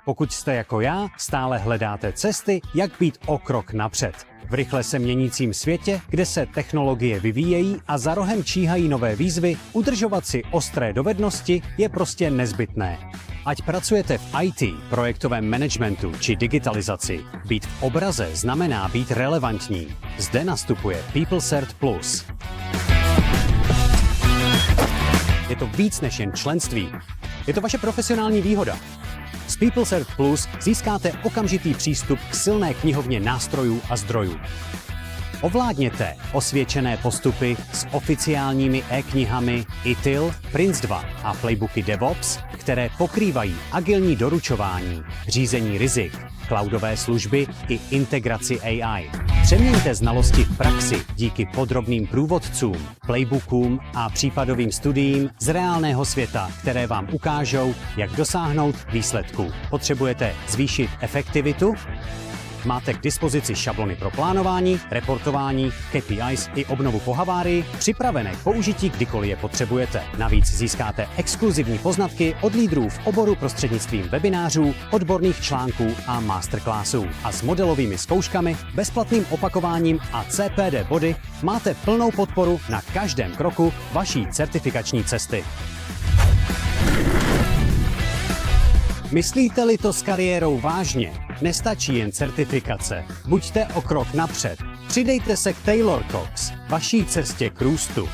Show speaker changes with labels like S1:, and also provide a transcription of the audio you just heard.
S1: Pokud jste jako já, stále hledáte cesty, jak být o krok napřed. V rychle se měnícím světě, kde se technologie vyvíjejí a za rohem číhají nové výzvy, udržovat si ostré dovednosti je prostě nezbytné. Ať pracujete v IT, projektovém managementu či digitalizaci, být v obraze znamená být relevantní. Zde nastupuje PeopleCert Plus. Je to víc než jen členství. Je to vaše profesionální výhoda. S PeopleCert Plus získáte okamžitý přístup k silné knihovně nástrojů a zdrojů. Ovládněte osvědčené postupy s oficiálními e-knihami ITIL, Prince2 a playbooky DevOps, které pokrývají agilní doručování, řízení rizik, cloudové služby i integraci AI. Přeměňte znalosti v praxi díky podrobným průvodcům, playbookům a případovým studiím z reálného světa, které vám ukážou, jak dosáhnout výsledků. Potřebujete zvýšit efektivitu? Máte k dispozici šablony pro plánování, reportování, KPIs i obnovu po havárii, připravené k použití kdykoliv je potřebujete. Navíc získáte exkluzivní poznatky od lídrů v oboru prostřednictvím webinářů, odborných článků a masterclassů. A s modelovými zkouškami, bezplatným opakováním a CPD body máte plnou podporu na každém kroku vaší certifikační cesty. Myslíte-li to s kariérou vážně, nestačí jen certifikace. Buďte o krok napřed. Přidejte se k Taylor Cox, vaší cestě k růstu.